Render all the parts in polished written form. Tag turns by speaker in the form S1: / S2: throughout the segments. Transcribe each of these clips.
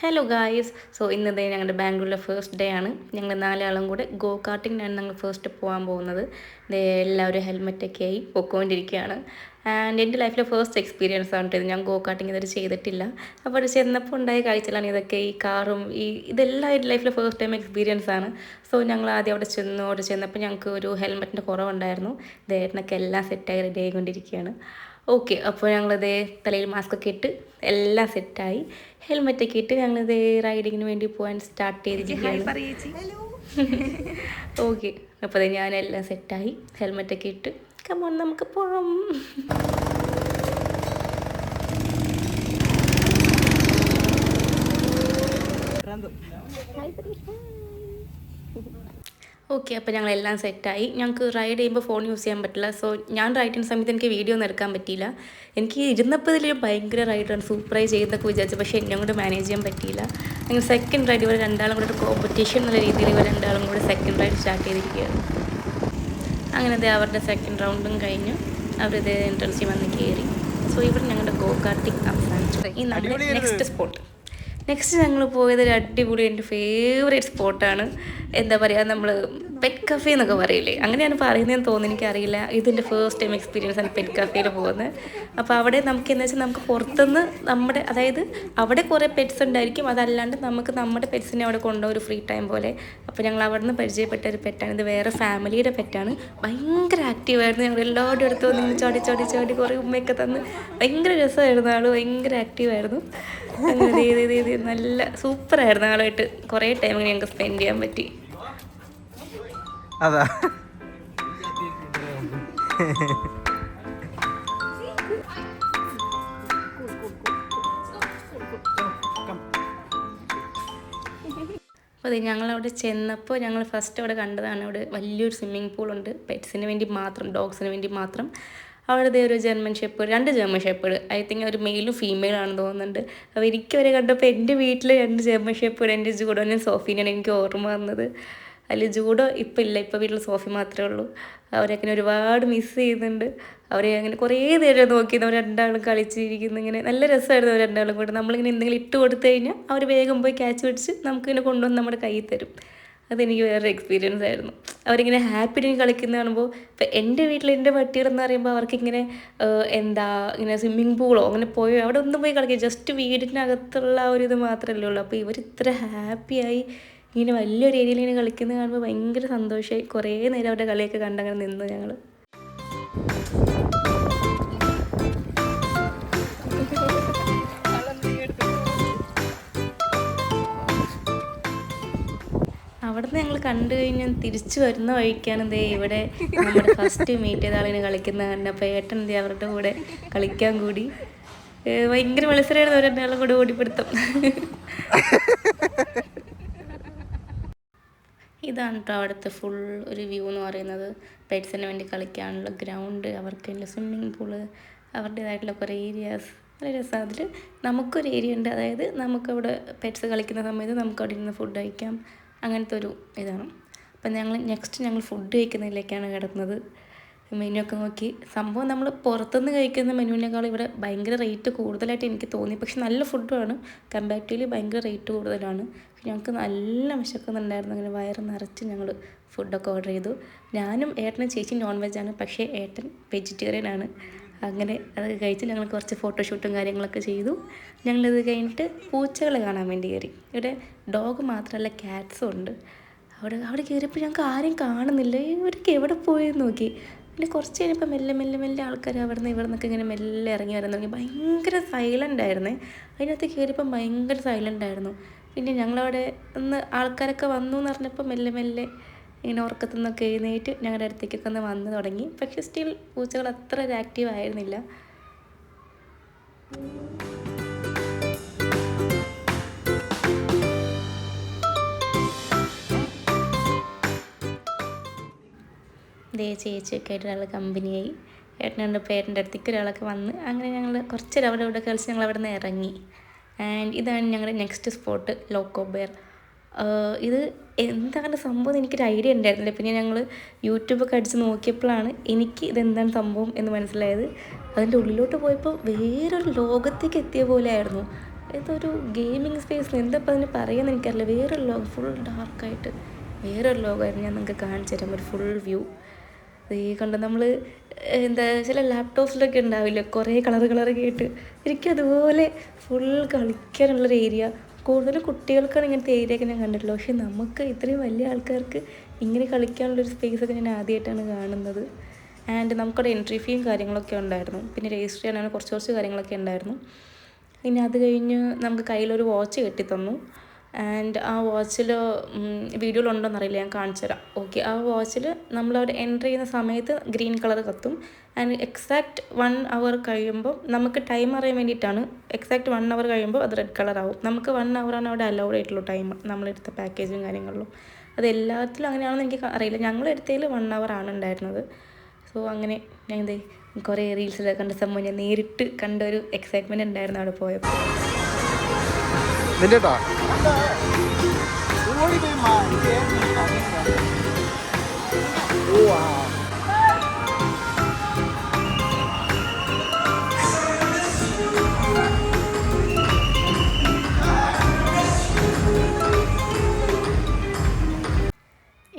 S1: Hello guys. ഇന്നത്തെ ഞങ്ങളുടെ ബാംഗ്ലൂരിലെ ഫസ്റ്റ് ഡേ ആണ്. ഞങ്ങൾ നാലാളും കൂടെ ഗോ കാർട്ടിങ്ങിനാണ് ഞങ്ങൾ ഫസ്റ്റ് പോകാൻ പോകുന്നത്. എല്ലാവരും ഹെൽമെറ്റൊക്കെ ആയി പൊക്കോണ്ടിരിക്കുകയാണ്. ആൻഡ് എൻ്റെ ലൈഫിലെ ഫസ്റ്റ് എക്സ്പീരിയൻസ് ആണ് ഇത്. ഞാൻ ഗോ കാർട്ടിങ് ഇതുവരെ ചെയ്തിട്ടില്ല. അപ്പോൾ അത് ചെന്നപ്പോൾ ഉണ്ടായ കാഴ്ചകളാണ് ഇതൊക്കെ. ഈ കാറും ഇതെല്ലാം എൻ്റെ ലൈഫിലെ ഫസ്റ്റ് ടൈം എക്സ്പീരിയൻസ് ആണ്. ഞങ്ങൾ ആദ്യം അവിടെ ചെന്നപ്പോൾ ഞങ്ങൾക്ക് ഒരു ഹെൽമെറ്റിൻ്റെ കുറവുണ്ടായിരുന്നു. ദേഹത്തിനൊക്കെ എല്ലാം സെറ്റായി റെഡി ആയിക്കൊണ്ടിരിക്കുകയാണ്. ഓക്കെ, അപ്പോൾ ഞങ്ങളിതേ തലയിൽ മാസ്കൊക്കെ ഇട്ട് എല്ലാം സെറ്റായി ഹെൽമെറ്റൊക്കെ ഇട്ട് ഞങ്ങളിതേ റൈഡിങ്ങിന് വേണ്ടി പോകാൻ സ്റ്റാർട്ട് ചെയ്തിരിക്കുകയാണ്. ഓക്കെ, അപ്പോൾ ഞാനെല്ലാം സെറ്റായി ഹെൽമെറ്റൊക്കെ ഇട്ട് കമോൺ നമുക്ക് പോകാം. ഓക്കെ, അപ്പോൾ ഞങ്ങളെല്ലാം സെറ്റായി. ഞങ്ങൾക്ക് റൈഡ് ചെയ്യുമ്പോൾ ഫോൺ യൂസ് ചെയ്യാൻ പറ്റില്ല. ഞാൻ റൈഡ് ചെയ്യുന്ന സമയത്ത് എനിക്ക് വീഡിയോ ഒന്നും എടുക്കാൻ പറ്റിയില്ല. എനിക്ക് ഇരുന്നപ്പോൾ ഇതിൽ ഭയങ്കര റൈഡാണ്, സൂപ്പറായി ചെയ്യുന്നതൊക്കെ വിചാരിച്ചു. പക്ഷേ എന്നെ കൊണ്ട് മാനേജ് ചെയ്യാൻ പറ്റിയില്ല. അങ്ങനെ സെക്കൻഡ് റൈഡ് ഇവർ രണ്ടാളും കൂടെ ഒരു കോമ്പറ്റീഷൻ എന്നുള്ള രീതിയിൽ ഇവർ രണ്ടാളും കൂടെ സെക്കൻഡ് റൈഡ് സ്റ്റാർട്ട് ചെയ്തിരിക്കുകയാണ്. അങ്ങനെ അവരുടെ സെക്കൻഡ് റൗണ്ടും കഴിഞ്ഞു. അവരിത് എൻട്രൻസിൽ വന്ന് കയറി. ഇവിടെ ഞങ്ങളുടെ ഗോ കാർട്ടിങ് അവസാനിച്ചു. ഈ നമ്മുടെ നെക്സ്റ്റ് ഞങ്ങൾ പോയത് ഒരു അടിപൊളി എൻ്റെ ഫേവറേറ്റ് സ്പോട്ടാണ്. എന്താ പറയുക, നമ്മൾ പെറ്റ് കഫേ എന്നൊക്കെ പറയില്ലേ, അങ്ങനെയാണ് പറയുന്നതെന്ന് തോന്നുന്നു, എനിക്കറിയില്ല. ഇതിൻ്റെ ഫസ്റ്റ് ടൈം എക്സ്പീരിയൻസ് ആണ് പെറ്റ് കഫേയിൽ പോകുന്നത്. അപ്പോൾ അവിടെ നമുക്ക് എന്താ വെച്ചാൽ നമുക്ക് പുറത്തുനിന്ന് അതായത് അവിടെ കുറേ പെറ്റ്സ് ഉണ്ടായിരിക്കും, അതല്ലാണ്ട് നമുക്ക് നമ്മുടെ പെറ്റ്സിനെ അവിടെ കൊണ്ടുപോകും ഒരു ഫ്രീ ടൈം പോലെ. അപ്പോൾ ഞങ്ങൾ അവിടെ നിന്ന് പരിചയപ്പെട്ട ഒരു പെറ്റാണ്. ഇത് വേറെ ഫാമിലിയുടെ പെറ്റാണ്. ഭയങ്കര ആക്റ്റീവായിരുന്നു. ഞങ്ങൾ എല്ലാവരുടെ അടുത്ത് വന്ന് ചാടി ചാടി ചാടി കുറേ ഉമ്മയൊക്കെ തന്ന് ഭയങ്കര രസമായിരുന്നു. ആൾ ഭയങ്കര ആക്റ്റീവായിരുന്നു. അങ്ങനെ നല്ല സൂപ്പറായിരുന്നു. ആളുമായിട്ട് കുറേ ടൈം ഇങ്ങനെ ഞങ്ങൾക്ക് സ്പെൻഡ് ചെയ്യാൻ പറ്റി.
S2: അതാ
S1: അപ്പോൾ ഞങ്ങളവിടെ ചെന്നപ്പോൾ ഞങ്ങൾ ഫസ്റ്റ് അവിടെ കണ്ടതാണ്, അവിടെ വലിയൊരു സ്വിമ്മിംഗ് പൂളുണ്ട് പെറ്റ്സിന് വേണ്ടി മാത്രം, ഡോഗ്സിന് വേണ്ടി മാത്രം. അവിടെ ഒരു German shepherd, 2 German shepherd, I think ഒരു മെയിലും ഫീമെയിലാണെന്ന് തോന്നുന്നുണ്ട്. അപ്പോൾ എനിക്ക് വരെ കണ്ടപ്പോൾ എൻ്റെ വീട്ടിൽ 2 ജർമ്മൻ ഷെപ്പേർഡ്, എൻ്റെ ജൂഡോനും സോഫീനെയാണ് എനിക്ക് ഓർമ്മ വന്നത്. അതിൽ ജൂഡോ ഇപ്പം ഇല്ല, ഇപ്പോൾ വീട്ടിൽ സോഫി മാത്രമേ ഉള്ളൂ. അവരൊക്കെ ഒരുപാട് മിസ്സ് ചെയ്യുന്നുണ്ട്. അവരെ അങ്ങനെ കുറേ നേരം നോക്കിയിരുന്നു. അവർ രണ്ടാളും കളിച്ചിരിക്കുന്നു. ഇങ്ങനെ നല്ല രസമായിരുന്നു അവർ രണ്ടാളും കൂടെ. നമ്മളിങ്ങനെ എന്തെങ്കിലും ഇട്ട് കൊടുത്തു കഴിഞ്ഞാൽ അവർ വേഗം പോയി ക്യാച്ച് പിടിച്ച് നമുക്കിങ്ങനെ കൊണ്ടുവന്ന് നമ്മുടെ കയ്യിൽ തരും. അതെനിക്ക് വേറൊരു എക്സ്പീരിയൻസ് ആയിരുന്നു. അവരിങ്ങനെ ഹാപ്പിയായി കളിക്കുന്ന കാണുമ്പോൾ, ഇപ്പം എൻ്റെ വീട്ടിൽ എൻ്റെ പട്ടികളെന്ന് പറയുമ്പോൾ അവർക്കിങ്ങനെ ഇങ്ങനെ സ്വിമ്മിങ് പൂളോ അങ്ങനെ പോയോ അവിടെ ഒന്നും പോയി കളിക്കുക, ജസ്റ്റ് വീടിനകത്തുള്ള ആ ഒരു ഇത് മാത്രമല്ലേ ഉള്ളൂ. അപ്പോൾ ഇവർ ഇത്ര ഹാപ്പിയായി ഇങ്ങനെ വലിയൊരു ഏരിയയിൽ ഇങ്ങനെ കളിക്കുന്നത് കാണുമ്പോൾ ഭയങ്കര സന്തോഷമായി. കുറേ നേരം അവരുടെ കളിയൊക്കെ കണ്ടങ്ങനെ നിന്നു ഞങ്ങൾ. അവിടുന്ന് ഞങ്ങൾ കണ്ടു കഴിഞ്ഞാൽ തിരിച്ചു വരുന്ന വഴിക്കാണ് ഇവിടെ നമ്മുടെ ഫസ്റ്റ് മീറ്റ് ചെയ്ത ആളിനെ കളിക്കുന്ന കണ്ടപ്പോൾ ഏട്ടൻ അവരുടെ കൂടെ കളിക്കാൻ കൂടി. ഭയങ്കര മത്സരമായിരുന്നു അവരെന്നാളും കൂടെ ഓടിപ്പിടുത്തം. ഇതാണ് കേട്ടോ അവിടുത്തെ ഫുൾ ഒരു വ്യൂ എന്ന് പറയുന്നത്. പെറ്റ്സിന് വേണ്ടി കളിക്കാനുള്ള ഗ്രൗണ്ട്, അവർക്കുള്ള സ്വിമ്മിങ് പൂള്, അവരുടേതായിട്ടുള്ള കുറേ ഏരിയാസ്. നല്ല രസമാണ്. അതിൽ നമുക്കൊരു ഏരിയ ഉണ്ട്, അതായത് നമുക്കവിടെ പെറ്റ്സ് കളിക്കുന്ന സമയത്ത് നമുക്ക് അവിടെ ഇരുന്ന് ഫുഡ് കഴിക്കാം. അങ്ങനത്തെ ഒരു ഇതാണ്. അപ്പം ഞങ്ങൾ ഫുഡ് കഴിക്കുന്നതിലേക്കാണ് കിടക്കുന്നത്. മെനു ഒക്കെ നോക്കി, സംഭവം നമ്മൾ പുറത്തുനിന്ന് കഴിക്കുന്ന മെനുവിനേക്കാൾ ഇവിടെ ഭയങ്കര റേറ്റ് കൂടുതലായിട്ട് എനിക്ക് തോന്നി. പക്ഷെ നല്ല ഫുഡുമാണ്, കമ്പാരിറ്റീവ്ലി ഭയങ്കര റേറ്റ് കൂടുതലാണ്. ഞങ്ങൾക്ക് നല്ല വിശക്കുന്നുണ്ടായിരുന്നു. അങ്ങനെ വയറ് നിറച്ച് ഞങ്ങൾ ഫുഡൊക്കെ ഓർഡർ ചെയ്തു. ഞാനും ഏട്ടനും ചേച്ചി നോൺ വെജാണ്, പക്ഷേ ഏട്ടൻ വെജിറ്റേറിയൻ ആണ്. അങ്ങനെ അത് കഴിച്ച് ഞങ്ങൾ കുറച്ച് ഫോട്ടോഷൂട്ടും കാര്യങ്ങളൊക്കെ ചെയ്തു. ഞങ്ങളിത് കഴിഞ്ഞിട്ട് പൂച്ചകളെ കാണാൻ വേണ്ടി കയറി. ഇവിടെ ഡോഗ് മാത്രമല്ല ക്യാറ്റ്സും ഉണ്ട്. അവിടെ കയറിയപ്പോൾ ഞങ്ങൾക്ക് ആരെയും കാണുന്നില്ല. ഇവരൊക്കെ എവിടെ പോയെന്ന് നോക്കി. പിന്നെ കുറച്ച് കഴിഞ്ഞപ്പോൾ മെല്ലെ ആൾക്കാർ അവിടെ നിന്ന് ഇവിടെ നിന്നൊക്കെ ഇങ്ങനെ മെല്ലെ ഇറങ്ങി വരാൻ തുടങ്ങി. ഭയങ്കര സൈലൻ്റ് ആയിരുന്നേ. അതിനകത്ത് കയറിയപ്പം ഭയങ്കര സൈലൻ്റ് ആയിരുന്നു. പിന്നെ ഞങ്ങളവിടെ ഒന്ന് ആൾക്കാരൊക്കെ വന്നു എന്ന് പറഞ്ഞപ്പോൾ മെല്ലെ ഇങ്ങനെ ഉറക്കത്തു നിന്നൊക്കെ എഴുന്നേറ്റ് ഞങ്ങളുടെ അടുത്തേക്കൊക്കെ ഒന്ന് വന്ന് തുടങ്ങി. പക്ഷേ സ്റ്റിൽ പൂച്ചകൾ അത്ര ഒരു ആക്റ്റീവ് ആയിരുന്നില്ല. ചേച്ചിയൊക്കെ ആയിട്ട് ഒരാൾ കമ്പനിയായി. ഏട്ടനുണ്ട് പേരൻ്റെ അടുത്തേക്ക് ഒരാളൊക്കെ വന്ന്. അങ്ങനെ ഞങ്ങൾ കുറച്ചേരം അവിടെ കളിച്ച് ഞങ്ങൾ അവിടെ നിന്ന് ഇറങ്ങി. ആൻഡ് ഇതാണ് ഞങ്ങളുടെ നെക്സ്റ്റ് സ്പോട്ട്, ലോക്കോ ബെയർ. ഇത് എന്താണ് സംഭവം എനിക്കൊരു ഐഡിയ ഉണ്ടായിരുന്നില്ല. പിന്നെ ഞങ്ങൾ യൂട്യൂബൊക്കെ അടിച്ച് നോക്കിയപ്പോഴാണ് എനിക്ക് ഇതെന്താണ് സംഭവം എന്ന് മനസ്സിലായത്. അതിൻ്റെ ഉള്ളിലോട്ട് പോയപ്പോൾ വേറൊരു ലോകത്തേക്ക് എത്തിയ പോലെ ആയിരുന്നു. ഇതൊരു ഗെയിമിങ് സ്പേസ് എന്താ ഇപ്പം അതിന് പറയാമെന്ന് എനിക്കറിയില്ല. വേറൊരു ലോകം, ഫുൾ ഡാർക്കായിട്ട് വേറൊരു ലോകമായിരുന്നു. ഞാൻ നിങ്ങൾക്ക് കാണിച്ചു തരാം ഒരു ഫുൾ വ്യൂ. ഈ കണ്ട് നമ്മൾ എന്താ ചില ലാപ്ടോപ്സിലൊക്കെ ഉണ്ടാവില്ല കുറേ കളറൊക്കെ ആയിട്ട്, എനിക്കതുപോലെ ഫുൾ കളിക്കാനുള്ളൊരു ഏരിയ. കൂടുതലും കുട്ടികൾക്കാണ് ഇങ്ങനത്തെ ഏരിയ ഒക്കെ ഞാൻ കണ്ടിട്ടുള്ളൂ. പക്ഷേ നമുക്ക് ഇത്രയും വലിയ ആൾക്കാർക്ക് ഇങ്ങനെ കളിക്കാനുള്ളൊരു സ്പേസൊക്കെ ഞാൻ ആദ്യമായിട്ടാണ് കാണുന്നത്. ആൻഡ് നമുക്കവിടെ എൻട്രി ഫീയും കാര്യങ്ങളൊക്കെ ഉണ്ടായിരുന്നു. പിന്നെ രജിസ്റ്റർ ചെയ്യാനാണ് കുറച്ച് കാര്യങ്ങളൊക്കെ ഉണ്ടായിരുന്നു. പിന്നെ അത് കഴിഞ്ഞ് നമുക്ക് കയ്യിലൊരു വാച്ച് കെട്ടിത്തന്നു. ആൻഡ് ആ വാച്ചിൽ വീഡിയോയിലുണ്ടോയെന്ന് അറിയില്ല, ഞാൻ കാണിച്ചു തരാം. ഓക്കെ, ആ വാച്ചിൽ നമ്മളവിടെ എൻ്റർ ചെയ്യുന്ന സമയത്ത് ഗ്രീൻ കളർ കത്തും. ആൻഡ് എക്സാക്റ്റ് 1 hour കഴിയുമ്പോൾ നമുക്ക് ടൈം അറിയാൻ വേണ്ടിയിട്ടാണ്. എക്സാക്റ്റ് 1 hour കഴിയുമ്പോൾ അത് റെഡ് കളറാവും. നമുക്ക് 1 hour അവിടെ അലൗഡ് ആയിട്ടുള്ളൂ ടൈം, നമ്മളെടുത്ത പാക്കേജും കാര്യങ്ങളിലും. അത് എല്ലാത്തിലും അങ്ങനെയാണെന്ന് എനിക്ക് അറിയില്ല. ഞങ്ങളെടുത്തതിൽ 1 hour ആണ് ഉണ്ടായിരുന്നത്. സോ അങ്ങനെ ഞാൻ കുറേ റീൽസിലൊക്കെ കണ്ട സംഭവം ഞാൻ നേരിട്ട് കണ്ട ഒരു എക്സൈറ്റ്മെൻറ്റ് ഉണ്ടായിരുന്നു അവിടെ പോയപ്പോൾ.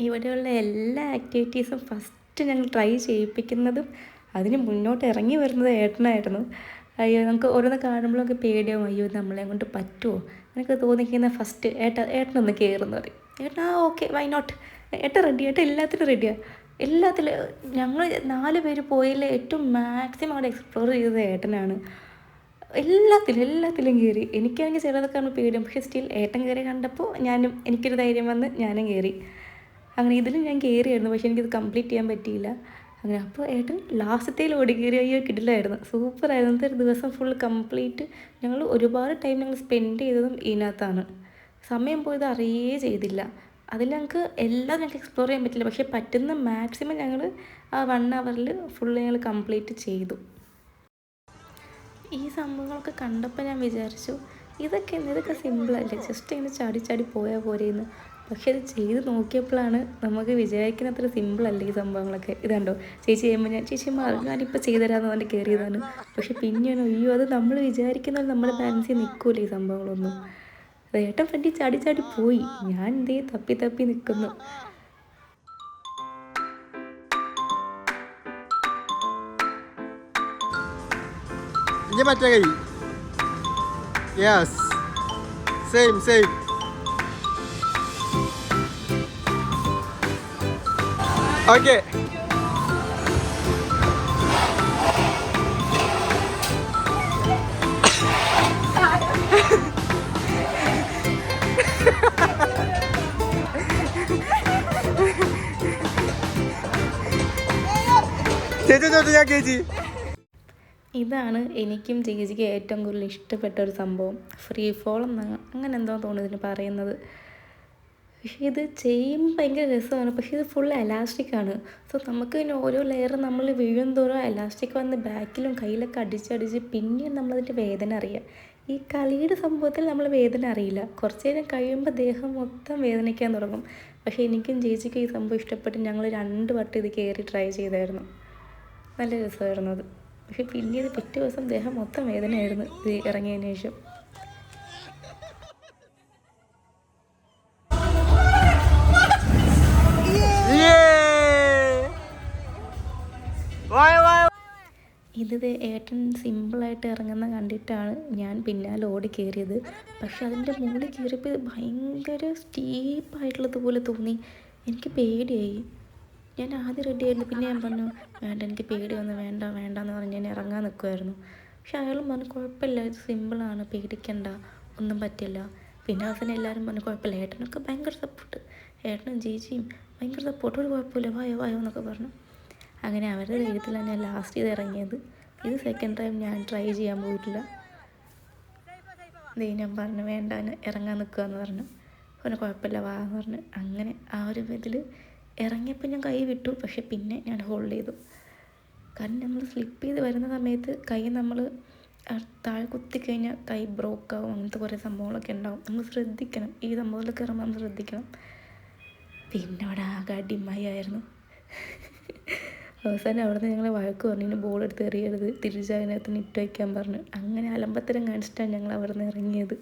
S1: ഇവിടെയുള്ള എല്ലാ ആക്ടിവിറ്റീസും ഫസ്റ്റ് ഞങ്ങൾ ട്രൈ ചെയ്യിപ്പിക്കുന്നതും അതിന് മുന്നോട്ട് ഇറങ്ങി വരുന്നത് ഏട്ടനായിരുന്നു. അയ്യോ, നമുക്ക് ഓരോന്ന് കാണുമ്പോഴൊക്കെ പേടിയാവും, അയ്യോ നമ്മളെ കൊണ്ട് പറ്റുമോ എനിക്ക് തോന്നിക്കുന്ന ഫസ്റ്റ് ഏട്ടനൊന്ന് കയറുമെന്ന് പറയും. ഏട്ടൻ ഓക്കെ വൈ നോട്ട്, ഏട്ടൻ റെഡി, ഏട്ടൻ എല്ലാത്തിനും റെഡിയാണ്. ഞങ്ങൾ 4 പേര് പോയതിൽ ഏറ്റവും മാക്സിമം അവിടെ എക്സ്പ്ലോർ ചെയ്തത് ഏട്ടനാണ്. എല്ലാത്തിലും കയറി. എനിക്കാണെങ്കിൽ ചിലതൊക്കെ ആണ് പേടിയും, പക്ഷേ സ്റ്റിൽ ഏട്ടൻ കയറി കണ്ടപ്പോൾ എനിക്കൊരു ധൈര്യം വന്ന് ഞാനും കയറി. അങ്ങനെ ഇതിലും ഞാൻ കയറിയായിരുന്നു, പക്ഷേ എനിക്കിത് കംപ്ലീറ്റ് ചെയ്യാൻ പറ്റിയില്ല. അങ്ങനെ അപ്പോൾ ഏട്ടൻ ലാസ്റ്റത്തേൽ ഓടി കയറി. അയ്യോ കിടിലായിരുന്നു, സൂപ്പറായിരുന്നു. അന്നത്തെ ഒരു ദിവസം ഫുൾ കംപ്ലീറ്റ് ഞങ്ങൾ ഒരുപാട് ടൈം ഞങ്ങൾ സ്പെൻഡ് ചെയ്തതും ഇതിനകത്താണ്. സമയം പോയത് അറിയേ ചെയ്തില്ല. അതിൽ ഞങ്ങൾക്ക് എല്ലാം ഞങ്ങൾക്ക് എക്സ്പ്ലോർ ചെയ്യാൻ പറ്റില്ല, പക്ഷേ പറ്റുന്ന മാക്സിമം ഞങ്ങൾ ആ 1 hourൽ ഫുള്ള് ഞങ്ങൾ കംപ്ലീറ്റ് ചെയ്തു. ഈ സംഭവങ്ങളൊക്കെ കണ്ടപ്പോൾ ഞാൻ വിചാരിച്ചു ഇതൊക്കെ സിമ്പിളല്ലേ, ജസ്റ്റ് ഇങ്ങനെ ചാടി പോയാൽ പോരെയെന്ന്. പക്ഷെ അത് ചെയ്ത് നോക്കിയപ്പോഴാണ് നമുക്ക് വിചാരിക്കുന്നത്ര സിമ്പിളല്ലേ ഈ സംഭവങ്ങളൊക്കെ. ഇതുണ്ടോ ചേച്ചി ചെയ്യുമ്പോൾ ചേച്ചി ഞാനിപ്പോൾ ചെയ്തുതരാമെന്ന് പറഞ്ഞ് കയറിയതാണ്. പക്ഷെ പിന്നെയാണ് അയ്യോ അത് നമ്മൾ വിചാരിക്കുന്നത് നമ്മുടെ ബാലൻസിൽ നിൽക്കൂല ഈ സംഭവങ്ങളൊന്നും. ഏട്ടൻ ഫ്രണ്ടിൽ ചാടി പോയി, ഞാൻ തപ്പി നിൽക്കുന്നു.
S2: മറ്റേ കൈ യെസ് സെയിം ഓക്കെ. ചേച്ചി
S1: ഇതാണ് എനിക്കും ചേച്ചിക്ക് ഏറ്റവും കൂടുതൽ ഇഷ്ടപ്പെട്ട ഒരു സംഭവം. ഫ്രീ ഫോൾ അങ്ങനെ എന്തോ തോന്നുന്നു ഇതിന് പറയുന്നത്. പക്ഷേ ഇത് ചെയ്യുമ്പോൾ ഭയങ്കര രസമാണ്. പക്ഷേ ഇത് ഫുൾ എലാസ്റ്റിക്കാണ്. സോ നമുക്ക് പിന്നെ ഓരോ ലെയർ നമ്മൾ വീഴും തോറും എലാസ്റ്റിക് വന്ന് ബാക്കിലും കയ്യിലൊക്കെ അടിച്ച് പിന്നെയും നമ്മളതിൻ്റെ വേദന അറിയാം. ഈ കളിയുടെ സംഭവത്തിൽ നമ്മൾ വേദന അറിയില്ല. കുറച്ച് നേരം കഴിയുമ്പോൾ ദേഹം മൊത്തം വേദനിക്കാൻ തുടങ്ങും. പക്ഷേ എനിക്കും ചേച്ചിക്കും ഈ സംഭവം ഇഷ്ടപ്പെട്ട് ഞങ്ങൾ 2 വട്ടം ഇത് കയറി ട്രൈ ചെയ്തായിരുന്നു. നല്ല രസമായിരുന്നു അത്. പക്ഷെ പിന്നീട് പിറ്റേ ദിവസം ദേഹം മൊത്തം വേദനയായിരുന്നു ഇത് ഇറങ്ങിയതിന് ശേഷം. ഇത് ഏട്ടൻ സിമ്പിളായിട്ട് ഇറങ്ങുന്ന കണ്ടിട്ടാണ് ഞാൻ പിന്നാലെ ഓടി കയറിയത്. പക്ഷെ അതിൻ്റെ മുകളിൽ കയറിയപ്പോൾ ഇത് ഭയങ്കര സ്റ്റീപ്പായിട്ടുള്ളതുപോലെ തോന്നി. എനിക്ക് പേടിയായി. ഞാൻ ആദ്യം റെഡി ആയിരുന്നു, പിന്നെ ഞാൻ പറഞ്ഞു വേണ്ട എനിക്ക് പേടി വന്ന് വേണ്ടെന്ന് പറഞ്ഞ് ഞാൻ ഇറങ്ങാൻ നിൽക്കുമായിരുന്നു. പക്ഷെ അയാളും പറഞ്ഞു കുഴപ്പമില്ല, ഇത് സിമ്പിളാണ്, പേടിക്കണ്ട, ഒന്നും പറ്റില്ല. പിന്നെ അവസാനം എല്ലാവരും പറഞ്ഞു കുഴപ്പമില്ല. ഏട്ടനൊക്കെ ഭയങ്കര സപ്പോർട്ട്, ഏട്ടനും ചേച്ചിയും ഭയങ്കര സപ്പോർട്ട്, ഒരു കുഴപ്പമില്ല വായോ എന്നൊക്കെ പറഞ്ഞു. അങ്ങനെ അവരുടെ ധൈര്യത്തിലാണ് ഞാൻ ലാസ്റ്റ് ചെയ്ത് ഇറങ്ങിയത്. ഇത് സെക്കൻഡ് ടൈം ഞാൻ ട്രൈ ചെയ്യാൻ പോയിട്ടില്ല. ഞാൻ പറഞ്ഞു വേണ്ട ഇറങ്ങാൻ നിൽക്കുകയെന്ന് പറഞ്ഞു. പിന്നെ കുഴപ്പമില്ല വാ എന്ന് പറഞ്ഞു. അങ്ങനെ ആ ഒരു ഇതിൽ ഇറങ്ങിയപ്പോൾ ഞാൻ കൈ വിട്ടു, പക്ഷെ പിന്നെ ഞാൻ ഹോൾഡ് ചെയ്തു. കാരണം നമ്മൾ സ്ലിപ്പ് ചെയ്ത് വരുന്ന സമയത്ത് കൈ നമ്മൾ താഴെ കുത്തിക്കഴിഞ്ഞാൽ കൈ ബ്രോക്കാവും, അങ്ങനത്തെ കുറേ സംഭവങ്ങളൊക്കെ ഉണ്ടാവും. നമ്മൾ ശ്രദ്ധിക്കണം, ഈ സംഭവത്തിലൊക്കെ കയറുമ്പോൾ നമ്മൾ ശ്രദ്ധിക്കണം. പിന്നെ അവിടെ ആകെ അടിമയായിരുന്നു. അവസാനം അവിടെ നിന്ന് ഞങ്ങളെ വഴക്ക് പറഞ്ഞു ഇനി ബോൾ എടുത്ത് എറിയരുത്, തിരിച്ചതിനകത്ത് ഇട്ട് വയ്ക്കാൻ പറഞ്ഞു. അങ്ങനെ അലമ്പത്തരം കാണിച്ചിട്ടാണ് ഞങ്ങൾ അവിടെ നിന്ന് ഇറങ്ങിയത്.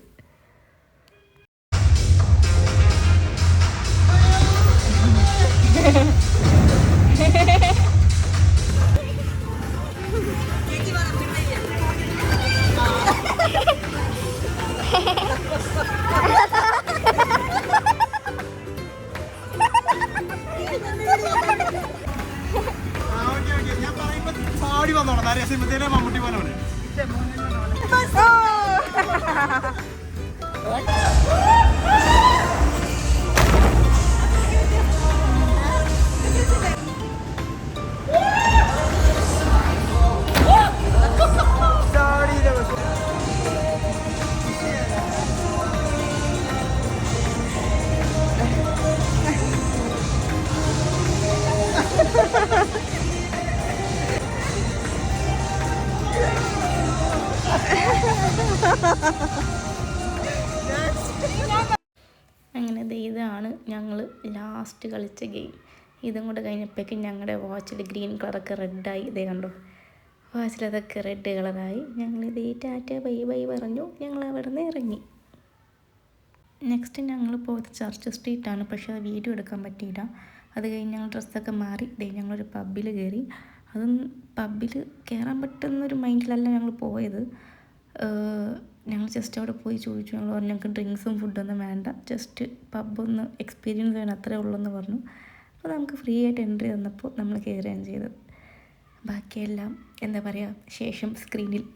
S2: പാടി വന്നോളാം നരസിംഹത്തിനെ മമ്മൂട്ടി പോലെ.
S1: അങ്ങനെ ഇതാണ് ഞങ്ങൾ ലാസ്റ്റ് കളിച്ച ഗെയിം. ഇതും കൂടെ കഴിഞ്ഞപ്പോഴേക്കും ഞങ്ങളുടെ വാച്ചിൽ ഗ്രീൻ കളറൊക്കെ റെഡായി. ഇതേ കണ്ടോ, വാച്ചിലതൊക്കെ റെഡ് കളറായി. ഞങ്ങൾ ഇതേ ടാറ്റ ബൈ ബൈ പറഞ്ഞു ഞങ്ങൾ അവിടെ നിന്ന് ഇറങ്ങി. നെക്സ്റ്റ് ഞങ്ങൾ പോയത് ചർച്ച് സ്ട്രീറ്റാണ്. പക്ഷേ അത് വീഡിയോ എടുക്കാൻ പറ്റിയില്ല. അത് കഴിഞ്ഞ് ഞങ്ങൾ ഡ്രസ്സൊക്കെ മാറി ഞങ്ങളൊരു പബ്ബിൽ കയറി. അതും പബ്ബിൽ കയറാൻ പറ്റുന്നൊരു മൈൻഡിലല്ല ഞങ്ങൾ പോയത്. ഞങ്ങൾ ജസ്റ്റ് അവിടെ പോയി ചോദിച്ചു. ഞങ്ങൾ പറഞ്ഞു ഞങ്ങൾക്ക് ഡ്രിങ്ക്സും ഫുഡൊന്നും വേണ്ട, ജസ്റ്റ് പബ്ബൊന്ന് എക്സ്പീരിയൻസ് ചെയ്യണം, അത്രേ ഉള്ളൂ എന്ന് പറഞ്ഞു. അപ്പോൾ നമുക്ക് ഫ്രീ ആയിട്ട് എൻട്രി തന്നപ്പോൾ നമ്മൾ കയറുകയാണ് ചെയ്തത്. ബാക്കിയെല്ലാം എന്താ പറയുക, ശേഷം സ്ക്രീനിൽ.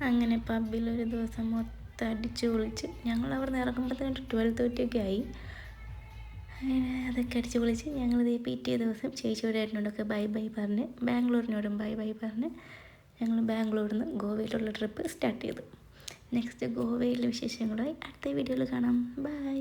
S1: അങ്ങനെ പബ്ബിലൊരു ദിവസം മൊത്തം അടിച്ച് പൊളിച്ച് ഞങ്ങൾ അവിടെ നിന്ന് ഇറങ്ങുമ്പോഴത്തേക്ക് 12:30 ഒക്കെ ആയി. അങ്ങനെ അതൊക്കെ അടിച്ച് പൊളിച്ച് ഞങ്ങളിത് പിറ്റേ ദിവസം ചേച്ചിയുടെ ഏട്ടനോടൊക്കെ ബൈ ബൈ പറഞ്ഞ് ബാംഗ്ലൂരിനോടും ബൈ ബൈ പറഞ്ഞ് ഞങ്ങൾ ബാംഗ്ലൂരിൽ നിന്ന് ഗോവയിലുള്ള ട്രിപ്പ് സ്റ്റാർട്ട് ചെയ്തു. നെക്സ്റ്റ് ഗോവയിലെ വിശേഷങ്ങളായി അടുത്ത വീഡിയോയിൽ കാണാം. ബൈ.